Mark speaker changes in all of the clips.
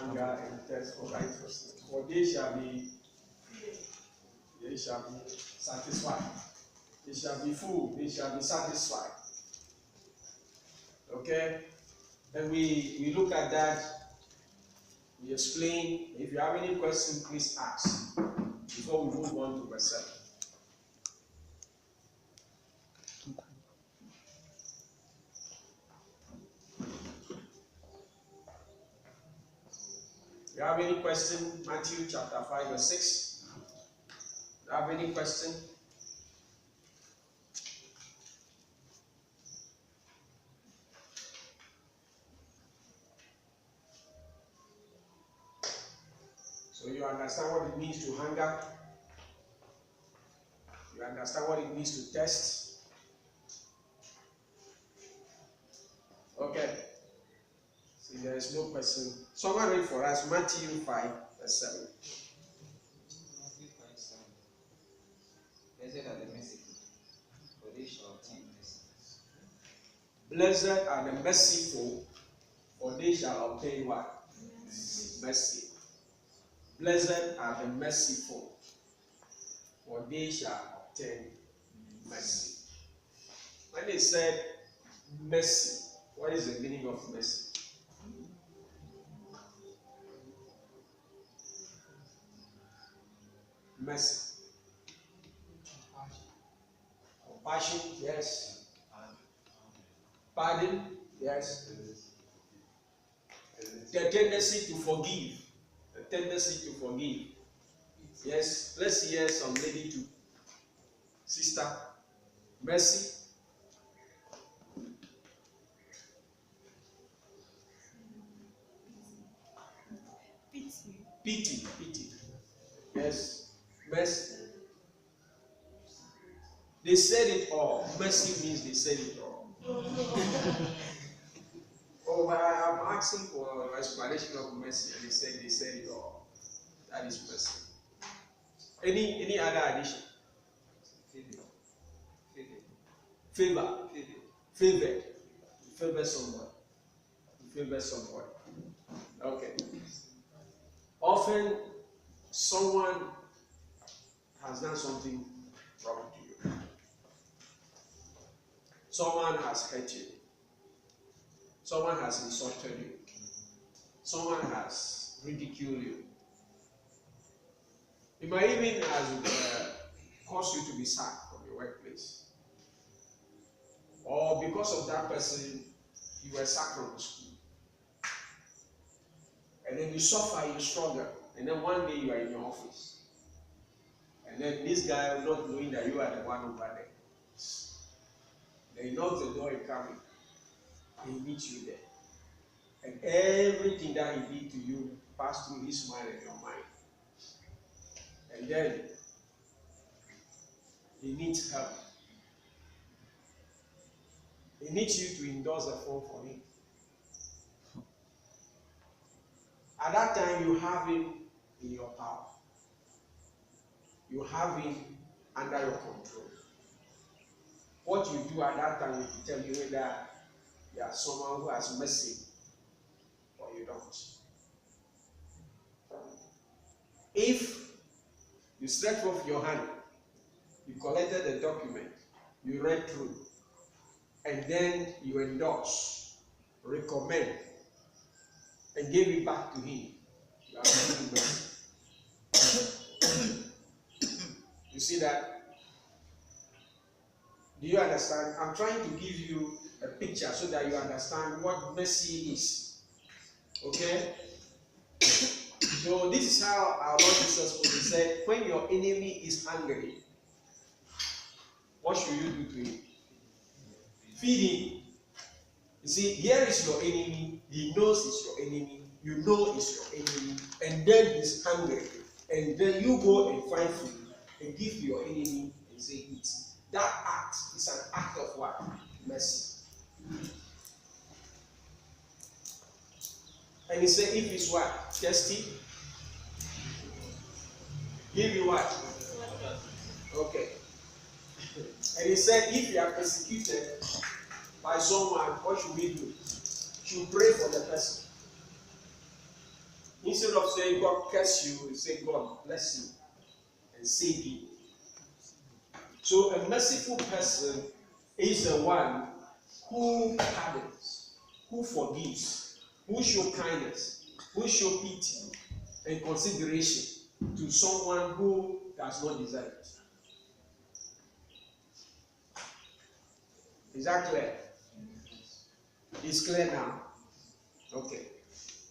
Speaker 1: hunger and thirst for righteousness, for they shall be satisfied. They shall be full, they shall be satisfied. Okay? And we look at that, we explain. If you have any question, please ask before we move on to verse 7. If you have any question, Matthew chapter 5 verse 6. If you have any question? So you understand what it means to hunger? You understand what it means to test? Okay. See, there is no question. Someone read for us Matthew 5 verse 7.
Speaker 2: Matthew 5, 7. Blessed are the merciful, for they shall obtain mercy.
Speaker 1: Blessed are the merciful, for they shall obtain what? Mercy. Blessed are the merciful, for they shall obtain mercy. When they said mercy, what is the meaning of mercy? Mercy. Compassion, yes. Pardon, yes. The tendency to forgive. The tendency to forgive. Yes. Let's hear some lady too. Sister. Mercy. Pity. Yes. Mercy. They said it all. Mercy means they said it all. Oh, but I am asking for an explanation of mercy, and they said it all. That is mercy. Any other addition? Favor. Favor someone. Okay. Often someone has done something wrong to you. Someone has hurt you. Someone has insulted you. Someone has ridiculed you. It might even cause you to be sacked from your workplace. Or because of that person, you were sacked from the school. And then you suffer, you struggle. And then one day you are in your office. And then this guy, not knowing that you are the one over there, then he knocks the door, he comes in. He meets you there. And everything that he did to you passed through his mind and your mind. And then he needs help. He needs you to endorse a form for him. At that time, you have him in your power. You have him under your control. What you do at that time will tell you whether you are someone who has mercy or you don't. If you stretch forth your hand, you collected the document, you read through, and then you endorse, recommend, and give it back to him, you are giving mercy. You see that? Do you understand? I'm trying to give you a picture so that you understand what mercy is. Okay? So this is how our Lord Jesus Christ said, when your enemy is hungry, what should you do to him? Feed him. You see, here is your enemy. He knows it's your enemy. You know it's your enemy. And then he's hungry. And then you go and find food and give to your enemy and say, eat. That act is an act of what? Mercy. And he said, if it's what? Thirsty? Give you what? Okay. And he said, if you are persecuted by someone, what should we do? Should pray for the person. Instead of saying God curse you, you say God bless you and save you. So a merciful person is the one who pardons, who forgives, who shows kindness, who shows pity and consideration to someone who does not deserve it. Is that clear? It's clear now? Okay.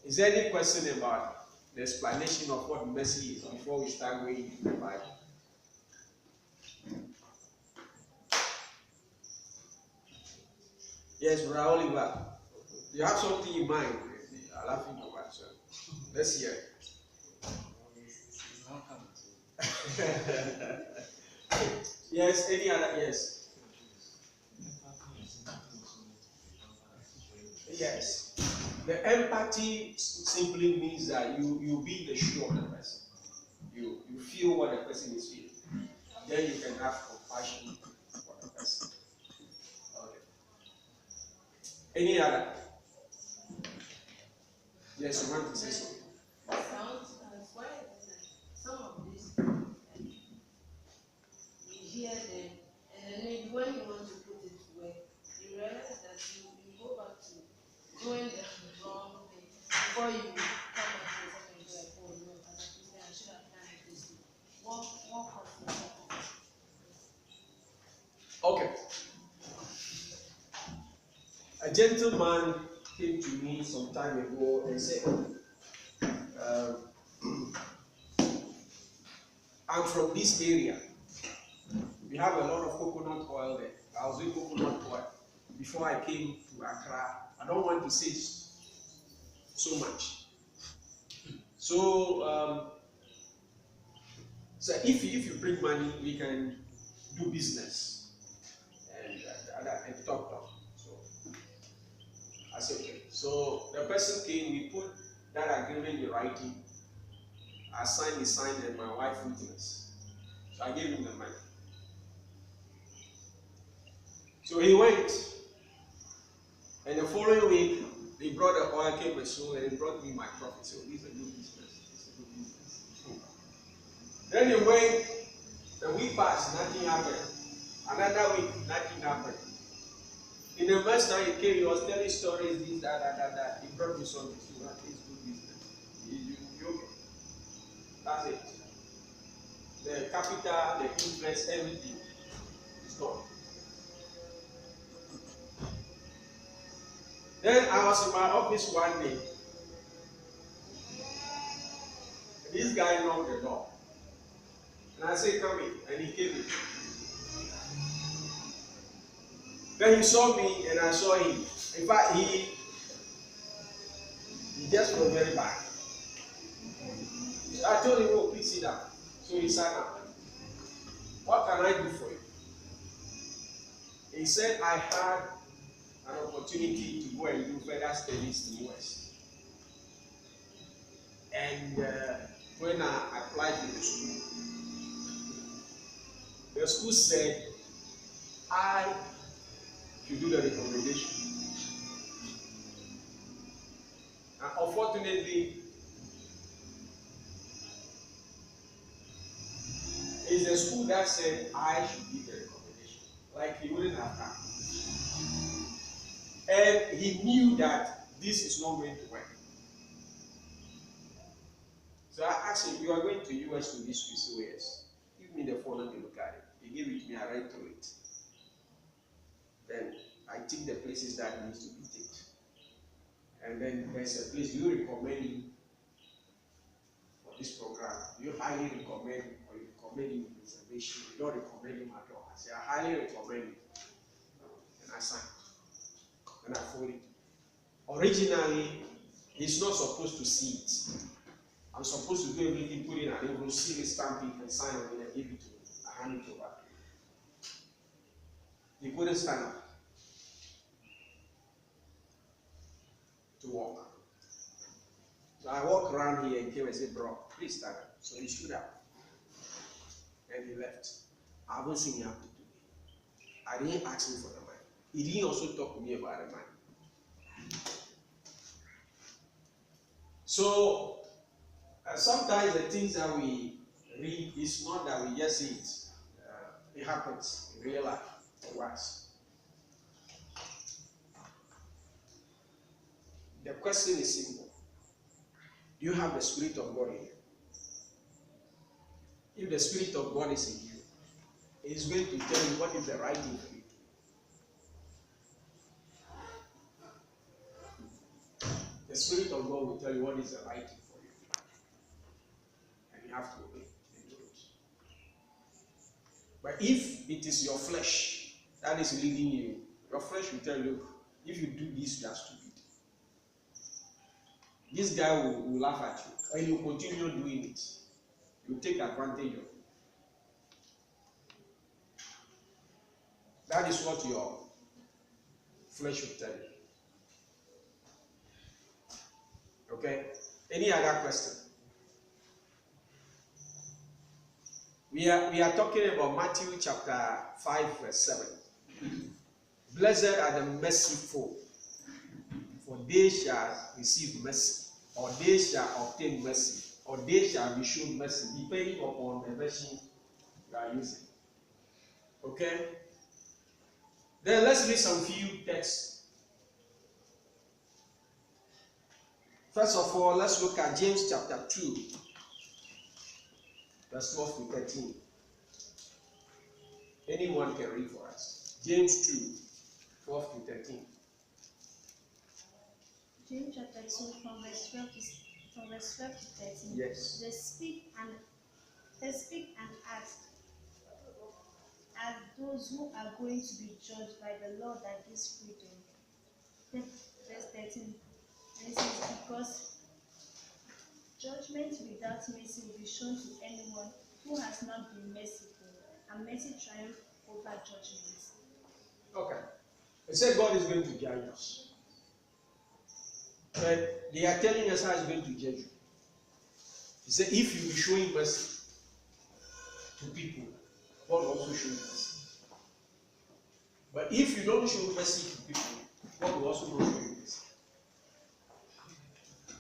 Speaker 1: Is there any question about the explanation of what mercy is before we start going into the Bible? Yes, Brother Oliver. You have something in mind? I'm laughing about it. So let's hear it. Yes, any other? Yes. Yes. The empathy simply means that you be the shoe of the person. You feel what the person is feeling. Then you can have compassion for the person. Okay. Any other? Yes, you want to say something?
Speaker 3: Sounds why some of this you hear them, and then maybe when you want to put it to work, you realize that you go back to doing the wrong thing before you come back to yourself and be like, oh no, as a Christian I should have done it this way. What caused that?
Speaker 1: Okay. A gentleman came to me some time ago and said, I'm from this area. We have a lot of coconut oil there. I was doing coconut oil before I came to Accra. I don't want to say so much. So, so if you bring money, we can do business and talk. So I said, okay. So the person came, we put that agreement in writing. I signed, he signed, and my wife witnessed. So I gave him the money. So he went, and the following week, they brought the oil, came and sold, and he brought me my profit. So this is a good business. It's a good business. Then he went, the week passed, nothing happened. Another week, nothing happened. In the first time he came, he was telling stories, this, that. He brought me something. So that is good business. You okay? That's it. The capital, the interest, everything is gone. Then I was in my office one day. This guy knocked the door. And I said, come in. And he came in. Then he saw me and I saw him. In fact, he just was very bad. So I told him, oh, please sit down. So he sat down. What can I do for you? He said, I had an opportunity to go and do further studies in the US. And when I applied to the school said I should do the recommendation. And unfortunately, it's the school that said I should give the recommendation. Like he wouldn't have done. And he knew that this is not going to work. So I asked him, you are going to US to this week? So yes. Give me the phone, let me look at it. He gave it to me, I read through it. Then I tick the places that needs to be ticked. And then there's a place, do you recommend him for this program? Do you highly recommend, or you recommend him with reservation? You don't recommend him at all. I say, I highly recommend him. And I signed. And I fold it. Originally, he's not supposed to see it. I'm supposed to do everything, put it in an envelope, seal it, stamp it, and sign on it, and give it to him. I hand it over. He couldn't stand up to walk. So I walked around here and came and said, bro, please stand up. So he stood up. And he left. I haven't seen him up to today. I didn't ask him for the money. He didn't also talk to me about the money. So Sometimes the things that we read is not that we just see it. It happens in real life. It works. The question is simple. Do you have the Spirit of God in you? If the Spirit of God is in you, it is going to tell you what is the right thing for you. The Spirit of God will tell you what is the right thing for you. And you have to obey and do it. But if it is your flesh that is leading you, your flesh will tell you, if you do this, you are stupid. This guy will laugh at you, and you continue doing it. You take advantage of it. That is what your flesh will tell you. Okay? Any other question? We are talking about Matthew chapter 5, verse 7. Blessed are the merciful, for they shall receive mercy, or they shall obtain mercy, or they shall be shown mercy, depending upon the version you are using. Okay? Then let's read some few texts. First of all, let's look at James chapter 2, verse 12 to 13. Anyone can read for us. James 2, 12 to 13.
Speaker 4: James chapter 2 from verse 12 to 13.
Speaker 1: Yes.
Speaker 4: They speak and act as those who are going to be judged by the law that gives freedom. Verse 13. And it says, because judgment without mercy will be shown to anyone who has not been merciful, and mercy triumphs over judgment. Okay.
Speaker 1: It said God is going to judge us. But they are telling us how He's going to judge you. He said, if you be showing mercy to people, God will also show you mercy. But if you don't show mercy to people, God will also not show you mercy.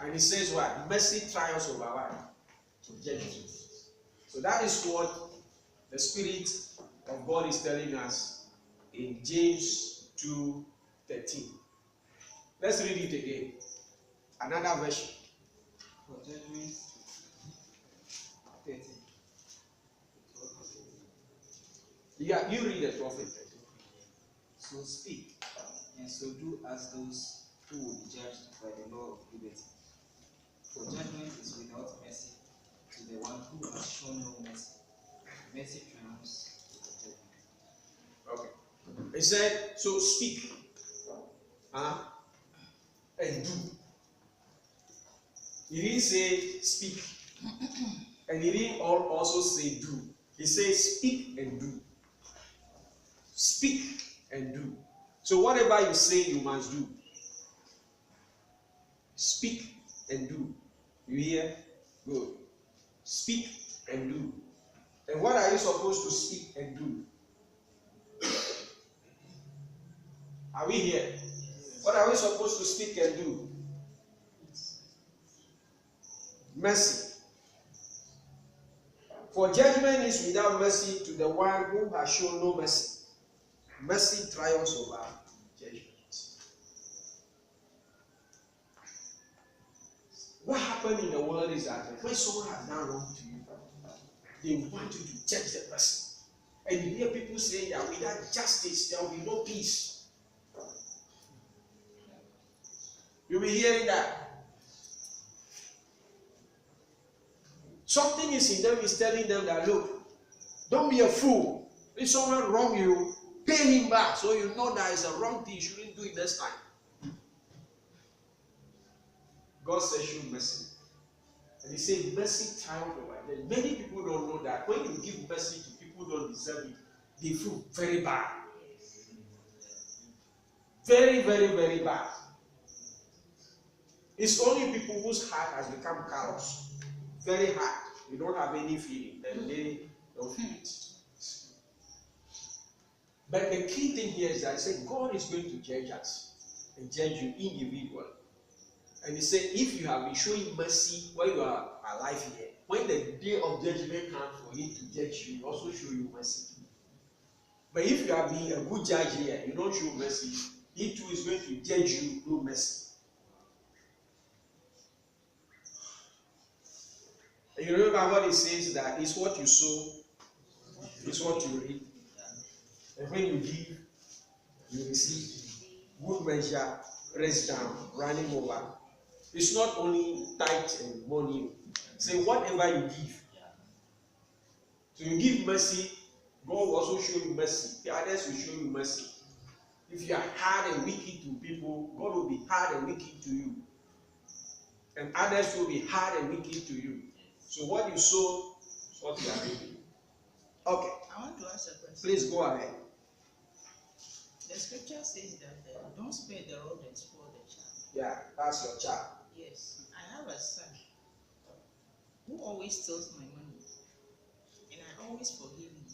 Speaker 1: And He says what? Mercy triumphs over what? To judgment. So that is what the Spirit of God is telling us in James 2:13. Let's read it again. Another version.
Speaker 2: For judgment 13.
Speaker 1: Yeah, you read the 12 and 13.
Speaker 2: So speak, and so do as those who will be judged by the law of liberty. For judgment is without mercy to the one who has shown no mercy. Mercy triumphs over judgment.
Speaker 1: Okay. It said, so speak and do. He didn't say speak, and he didn't also say do. He says speak and do. Speak and do. So whatever you say, you must do. Speak and do. You hear? Good. Speak and do. And what are you supposed to speak and do? Are we here? What are we supposed to speak and do? Mercy. For judgment is without mercy to the one who has shown no mercy. Mercy triumphs over judgment. What happened in the world is that when someone has done wrong to you, they want you to judge the person. And you hear people saying that without justice, there will be no peace. You'll be hearing that. Something is in them is telling them that, look, don't be a fool. If someone wrong you, pay him back so you know that it's a wrong thing. You shouldn't do it next time. God says show mercy. And He said mercy triumphs over them. Many people don't know that when you give mercy to people who don't deserve it, they feel very bad. Very, very, very bad. It's only people whose heart has become callous. Very hard. You don't have any feeling. Then they don't feel it. But the key thing here is that I say God is going to judge us and judge you individually. And he said, if you have been showing mercy while you are alive here, when the day of judgment comes for him to judge you, he also show you mercy. But if you have been a good judge here, you don't show mercy, he too is going to judge you through mercy. And you remember what it says, that it's what you sow, it's what you reap. And when you give, you receive. Good measure, pressed down, running over. It's not only tithe and money. Say whatever you give. So you give mercy, God will also show you mercy. The others will show you mercy. If you are hard and wicked to people, God will be hard and wicked to you. And others will be hard and wicked to you. So what you sow is what you are reaping. Okay.
Speaker 5: I want to ask a question.
Speaker 1: Please go ahead.
Speaker 5: The scripture says that don't spare the rod and spoil the child.
Speaker 1: Yeah, that's your child.
Speaker 5: Yes, I have a son who always steals my money, and I always forgive him.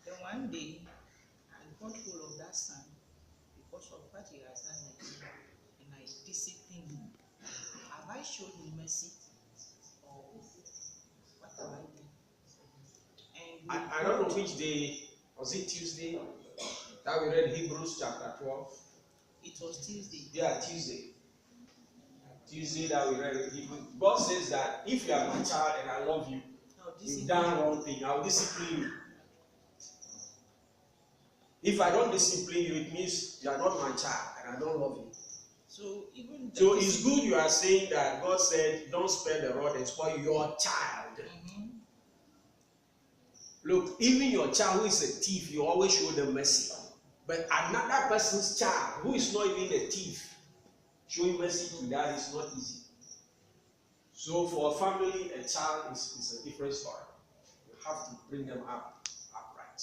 Speaker 5: Then one day, I got hold of that son because of what he has done against me, and I disciplined him. Have I showed him mercy, or what have I done? And
Speaker 1: I don't know which day, was it Tuesday that we read Hebrews chapter 12?
Speaker 5: it was Tuesday.
Speaker 1: Yeah, Tuesday. Tuesday that we read Hebrews. God says that if you are my child and I love you,
Speaker 5: Now,
Speaker 1: you've done wrong thing, I'll discipline you. If I don't discipline you, it means you are not my child and I don't love you.
Speaker 5: So even the
Speaker 1: So it's good you are saying that God said, don't spare the rod and spoil your child.
Speaker 5: Mhm.
Speaker 1: Look, even your child who is a thief, you always show them mercy. But another person's child who is not even a thief, showing mercy to that is not easy. So for a family, a child is a different story. You have to bring them up upright.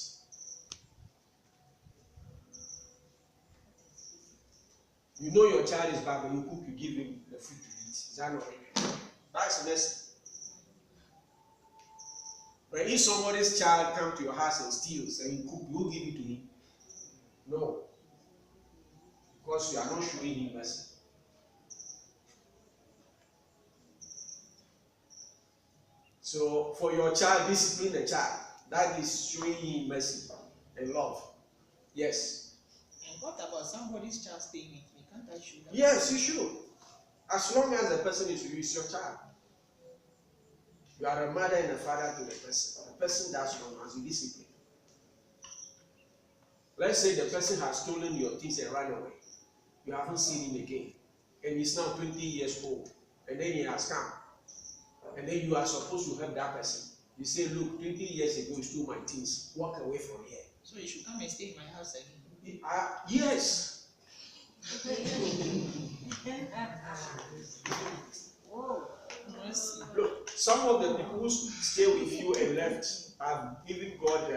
Speaker 1: You know your child is bad, but you cook, you give him the food to eat. Is that not right? That's mercy. But if somebody's child comes to your house and steals and you cook, you give it to him. No. Because you are not showing him mercy. So for your child, discipline the child. That is showing him mercy and love. Yes.
Speaker 5: And what about somebody's child staying with me? Can't I show that?
Speaker 1: Yes, you should. As long as the person is with you, it's your child. You are a mother and a father to the person. The person does wrong as you discipline. Let's say the person has stolen your things and run away. You haven't seen him again. And he's now 20 years old. And then he has come. And then you are supposed to help that person. You say, look, 20 years ago you stole my things. Walk away from here.
Speaker 5: So you should come and stay in my house again.
Speaker 1: Yes.
Speaker 5: Whoa. Mercy.
Speaker 1: Look, some of the people who stay with you and left have even got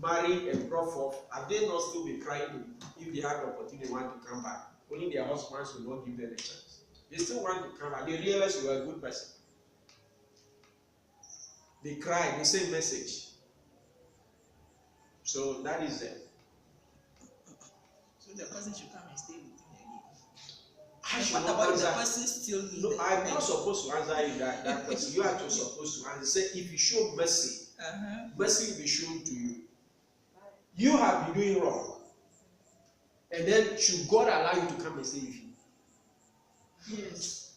Speaker 1: married and brought forth. Have they not still been crying if they had the opportunity, they want to come back? Only their husbands will not give them a chance. They still want to come back. They realize you are a good person. They cry, they send message. So that is them.
Speaker 5: So the person should come and stay with me again.
Speaker 1: I should
Speaker 5: What
Speaker 1: not
Speaker 5: about
Speaker 1: answer.
Speaker 5: the person still needs
Speaker 1: No,
Speaker 5: the
Speaker 1: I'm
Speaker 5: money?
Speaker 1: not supposed to answer you that question. You are just supposed to answer. Say, if you show mercy, mercy will be shown to you. You have been doing wrong. And then should God allow you to come and stay with you?
Speaker 5: Yes.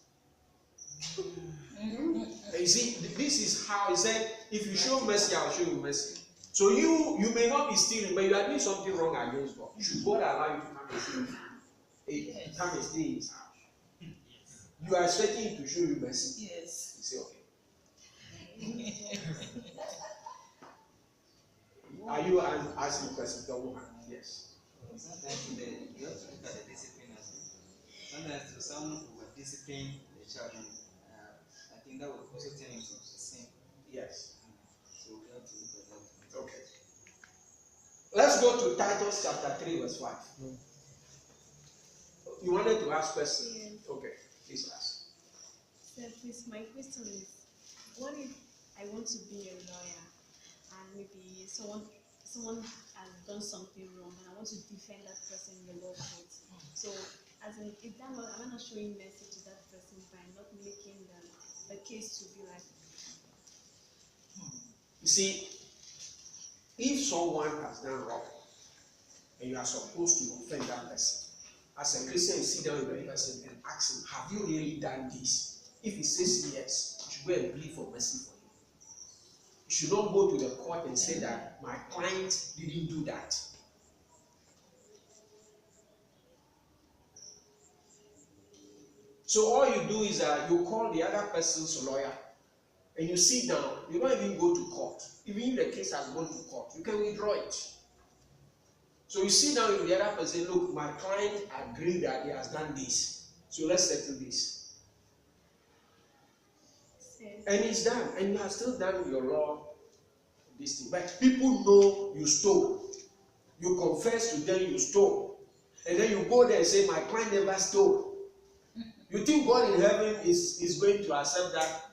Speaker 1: And you see, this is how he said, if you show mercy, I'll show you mercy. So you may not be stealing, but you are doing something wrong against God. Should God allow you to come and stay with you?
Speaker 5: Yes.
Speaker 1: Come and stay in his house. You are expecting him to show you mercy.
Speaker 5: Yes.
Speaker 1: You say, okay. Are you asking questions? Yes.
Speaker 2: Sometimes you have to look at the discipline as well. Sometimes to someone who will discipline the child, I think that will also turn into sin.
Speaker 1: Yes.
Speaker 2: So we have to look at that.
Speaker 1: Okay. Let's go to Titus chapter 3, verse 5. You wanted to ask questions?
Speaker 4: Yes.
Speaker 1: Okay, please ask.
Speaker 4: So please, my question is, what if I want to be a lawyer and maybe someone has done something wrong and I want to defend that person in the law court? So as in, is that not, am I not showing mercy to that person by not making the case to be like,
Speaker 1: You see, if someone has done wrong and you are supposed to offend that person, as a Christian, you sit down with the person and ask him, have you really done this? If he says yes, you should go and plead for mercy for him. You should not go to the court and say that my client didn't do that. So all you do is that you call the other person's lawyer and you sit down. You don't even go to court. Even if the case has gone to court, you can withdraw it. So you sit down with the other person, look, my client agreed that he has done this. So let's settle this. And it's done. And you have still done your law, this thing. But people know you stole. You confess to them you stole. And then you go there and say, my client never stole. You think God in heaven is going to accept that?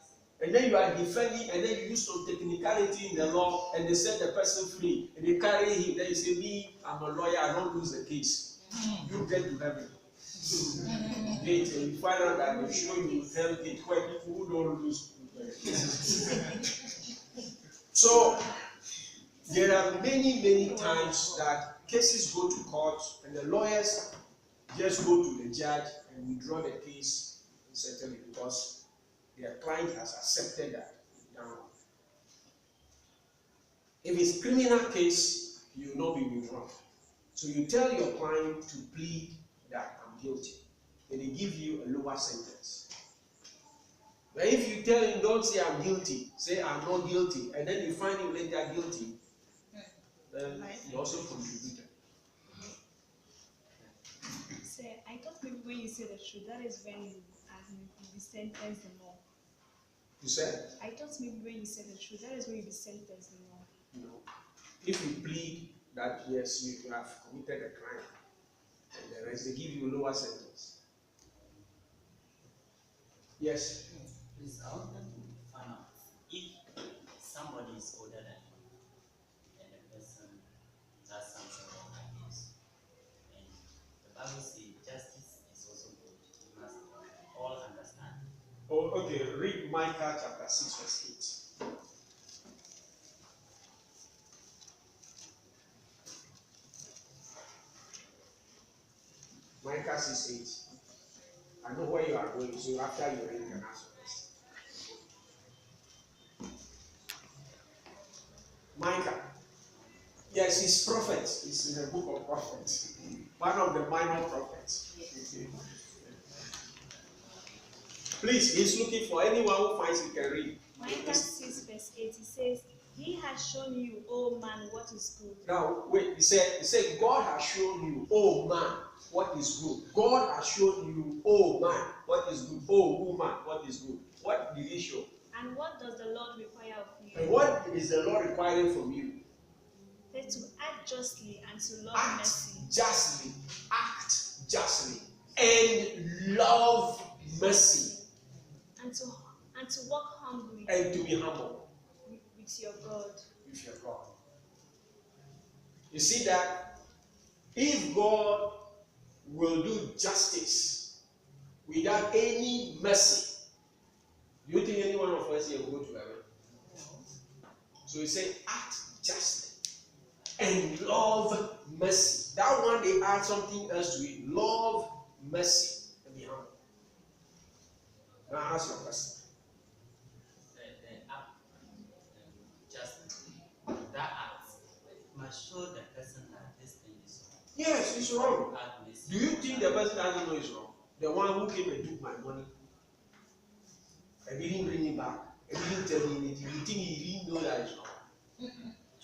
Speaker 1: And then you are defending, and then you use some technicality in the law, and they set the person free, and they carry him. Then you say, me, I'm a lawyer, I don't lose the case. You get to heaven. Gate, and you find out that they show you hell gate where people who don't lose cases. So there are many times that cases go to court, and the lawyers just go to the judge and withdraw the case and settle it because their client has accepted that. If it's a criminal case, you will not be withdrawn. So you tell your client to plead that I'm guilty, and they give you a lower sentence. But if you tell him don't say I'm guilty, say I'm not guilty, and then you find him later guilty, then you also contributed.
Speaker 4: say, I thought maybe when you say the truth, that is when you be sentenced the more.
Speaker 1: You said?
Speaker 4: I thought maybe when you say the truth, that is when you be sentenced the more.
Speaker 1: No. If you plead that yes, you have committed a crime, and the rest, they give you a lower sentence. Yes?
Speaker 6: Please, I wanted to find out if somebody is older than you and the person does something wrong like this, and the Bible says justice is also good. You must all understand.
Speaker 1: Oh, okay. Read Micah chapter 6, verse 8. Micah 6, 8. I know where you are going, so after you read, you can answer this. Micah. Yes, he's prophet. He's in the book of prophets. One of the minor prophets. Please, he's looking for anyone who finds he can read.
Speaker 4: Micah 6 verse 8, it says, He has shown you, O man, what is good.
Speaker 1: Now, wait, he said, God has shown you, oh man, what is good. God has shown you, oh man, what is good. Oh woman, what is good. What did he show?
Speaker 4: And what does the Lord require of you?
Speaker 1: And what is the Lord requiring from you?
Speaker 4: That to act justly and to love
Speaker 1: Act
Speaker 4: mercy.
Speaker 1: justly. Act justly. And love mercy.
Speaker 4: And to walk humbly
Speaker 1: And to be humble
Speaker 4: with your God.
Speaker 1: with your God. You see that if God will do justice without any mercy, do you think any one of us here will go to heaven? So he said, act justly and love mercy. That one they add something else to it. Love mercy and be humble. Now ask your question.
Speaker 6: The act, justice, that act must show the person that this thing is wrong.
Speaker 1: Yes, it's wrong.
Speaker 6: Act mercy.
Speaker 1: Do you think the person doesn't know it's wrong? The one who came and took my money and didn't bring it back and didn't tell me anything, you think he didn't know that it's wrong?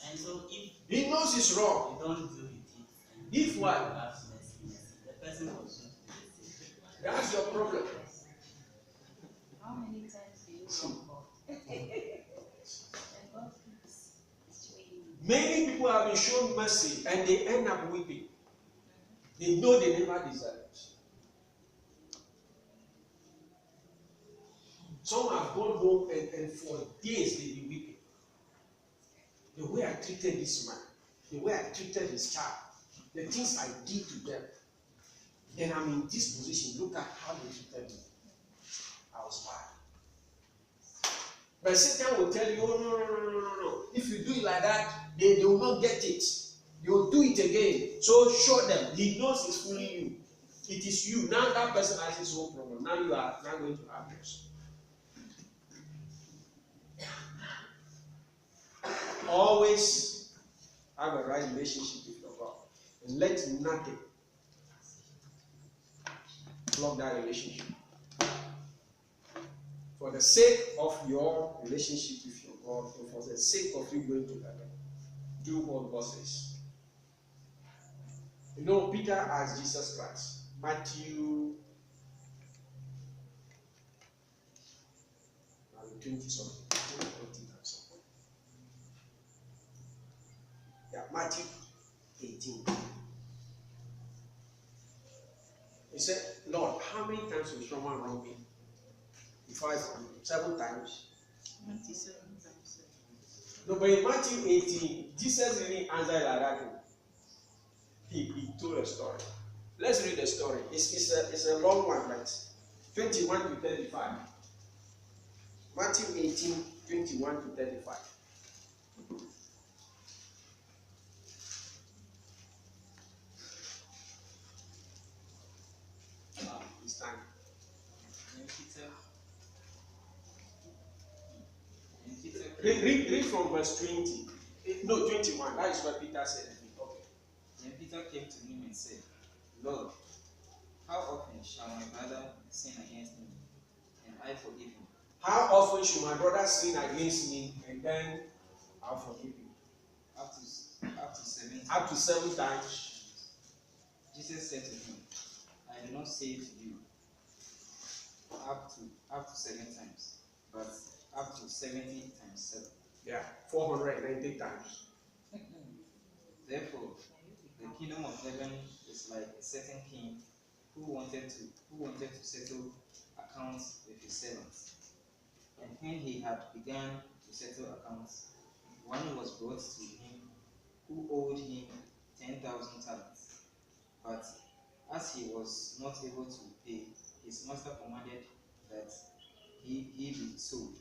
Speaker 6: And so if
Speaker 1: He knows it's wrong.
Speaker 6: you don't do it, and
Speaker 1: If what?
Speaker 6: you have mercy, the person will soon be saved.
Speaker 1: That's your problem.
Speaker 3: How many times do you wrong God? And God keeps showing you.
Speaker 1: Many people have been shown mercy and they end up weeping. They know they never deserve it. Some have gone home and for days they've been weeping. The way I treated this man, the way I treated his child, the things I did to them. Then I'm in this position. Look at how they treated me. I was bad. But Satan will tell you, oh, no, no, no, no, no, no. If you do it like that, they will not get it. They will do it again. So show them. He knows it's fooling you. It is you. Now that person has his own problem. Now you are not going to have yours. Always have a right relationship with your God. And let nothing block that relationship. For the sake of your relationship with your God, and for the sake of you going to heaven, do what God says. You know, Peter asked Jesus Christ, Matthew 20 something, 20 something. Yeah, Matthew 18. He said, Lord, how many times will someone wrong me? If I 7 times.
Speaker 5: 27 times.
Speaker 1: No, but in Matthew 18, Jesus didn't answer like that. He told a story. Let's read the story. It's a long one, but 21 to 35. Matthew 18, 21 to 35. It's time. Read from verse 20. No, 21. That is what Peter said. Okay.
Speaker 2: Then Peter came to him and said, Lord, how often shall my brother sin against me, and I forgive him?
Speaker 1: How often should my brother sin against me, and then I'll forgive him?
Speaker 2: Up to 7 times.
Speaker 1: Up to 7 times.
Speaker 2: Jesus said to him, I do not say to you up to 7 times, but up to 70 times 7.
Speaker 1: Yeah, 490 times.
Speaker 2: Therefore, the kingdom of heaven is like a certain king who wanted to settle accounts with his servants. And when he had begun to settle accounts, one was brought to him who owed him 10,000 talents. But as he was not able to pay, his master commanded that he be sold,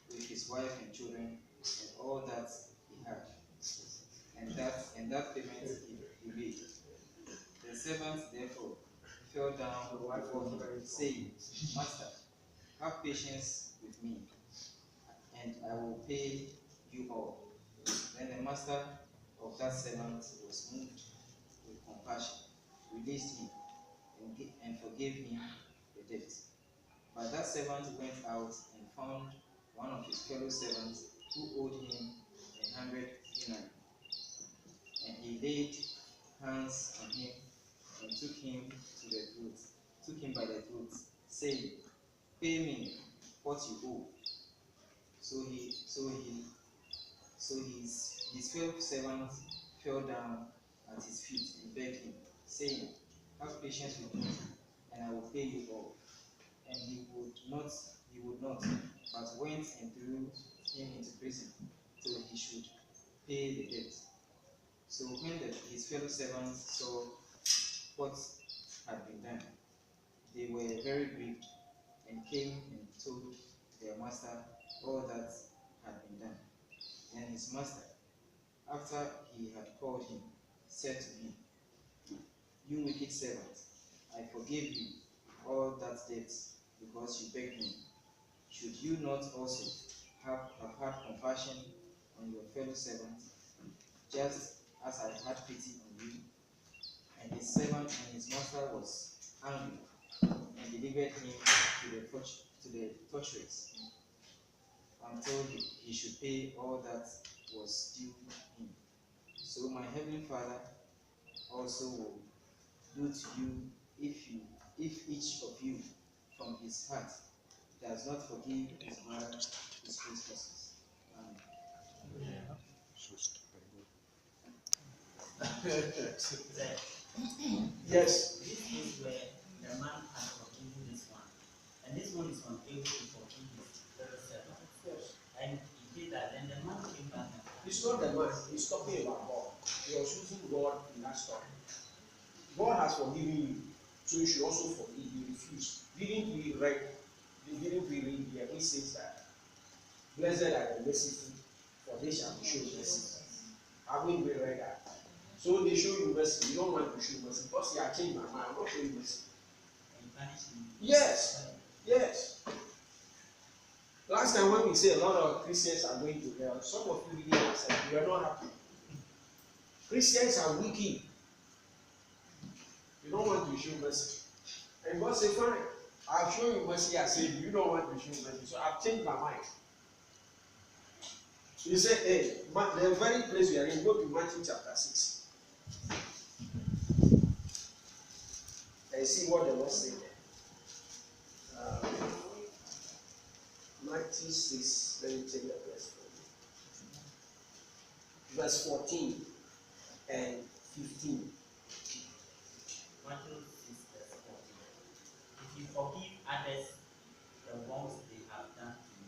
Speaker 2: with his wife and children and all that he had, and that payment he made. The servant therefore fell down before him, saying, Master, have patience with me, and I will pay you all. Then the master of that servant was moved with compassion, released him, and forgave him the debt. But that servant went out and found one of his fellow servants who owed him 100 denarii. And he laid hands on him and took him by the throat, saying, Pay me what you owe. So his fellow servant fell down at his feet and begged him, saying, Have patience with me, and I will pay you all. And he would not, but went and threw him into prison till he should pay the debt. So when his fellow servants saw what had been done, they were very grieved, and came and told their master all that had been done. Then his master, after he had called him, said to him, You wicked servant, I forgave you all that debt because you begged me. Should you not also have had compassion on your fellow servant, just as I had pity on you? And his servant and his master was angry, and delivered him to the torturers until he should pay all that was due him. So my heavenly Father also will do to you if each of you from his heart does not forgive his brother his trespasses. Amen.
Speaker 1: Yes.
Speaker 6: This is where the man has forgiven this one, and this one is unable to forgive his fellow servant. And he did that, and the man came back and
Speaker 1: It's not the man, he's talking about God. He was using God in that story. God has forgiven you, so you should also forgive. You refuse. Didn't we read here? It says that blessed are the merciful, for they shall be shown mercy. Haven't we read that? So they show you mercy. You don't want to show mercy because you are changing my mind. I'm not showing mercy. Yes. Yes. Last time when we say a lot of Christians are going to hell, some of you really said you are not happy. Christians are wicked. You don't want to show mercy. And God said, fine, I've shown you mercy, I said you don't want to show mercy. So I've changed my mind. You say, hey, the very place we are in, go to Matthew chapter 6. And see what the Lord said there. Matthew 6, let me take the verse for you. Verse 14 and 15.
Speaker 6: Matthew 6, verse 14. If you forgive others the wrongs they have done to you,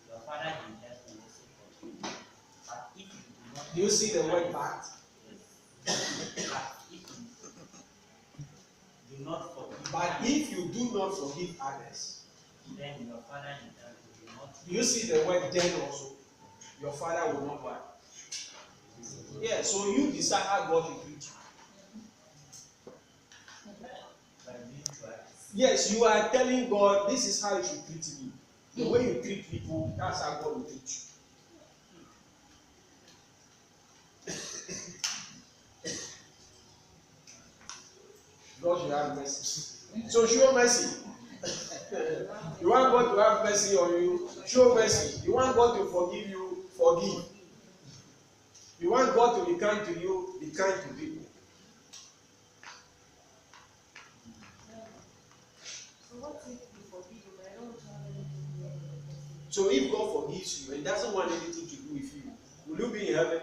Speaker 6: your Father in heaven will also forgive you. But if you do not...
Speaker 1: Do you see the word but?
Speaker 6: Yes. But if you do not forgive
Speaker 1: But
Speaker 6: others,
Speaker 1: if you do not forgive others,
Speaker 6: then your Father in heaven will not...
Speaker 1: do you see the word then also? Your Father will not what? Yeah, so you decide how God will treat you. Yes, you are telling God, this is how you should treat me. The way you treat people, that's how God will treat you. God should have mercy. So show mercy. You want God to have mercy on you, show mercy. You want God to forgive you, forgive. You want God to be kind to you, be kind to people.
Speaker 3: So what if you forgive him? I don't have anything to do with it.
Speaker 1: So if God forgives you and doesn't want anything to do with you, will you be in heaven?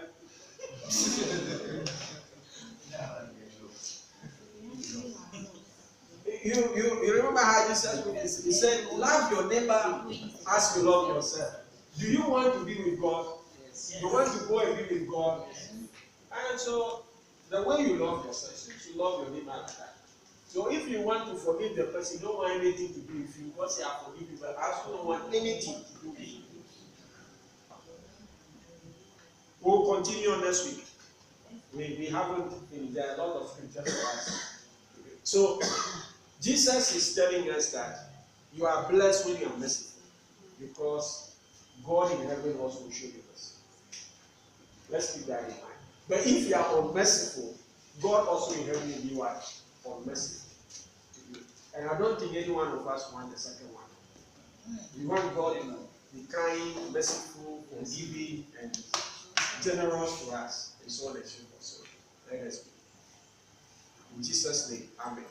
Speaker 1: You remember how Jesus put this? He said, love your neighbor as you love yourself. Do you want to be with God?
Speaker 2: Yes.
Speaker 1: You want to go and be with God? And so, the way you love yourself, you should love your neighbor like that. So if you want to forgive the person, you don't want anything to do with you, because they are forgiven, but I also don't want anything to do with you. We'll continue next week. We haven't finished. There are a lot of scriptures for us. So, Jesus is telling us that you are blessed when you are merciful, because God in heaven also will show you mercy. Let's keep that in mind. But if you are unmerciful, God also in heaven will be what? Unmerciful to you. And I don't think any one of us want the second one. We want God to be kind, merciful, forgiving, and generous to us, and so on and so forth. So let us be. In Jesus' name, amen.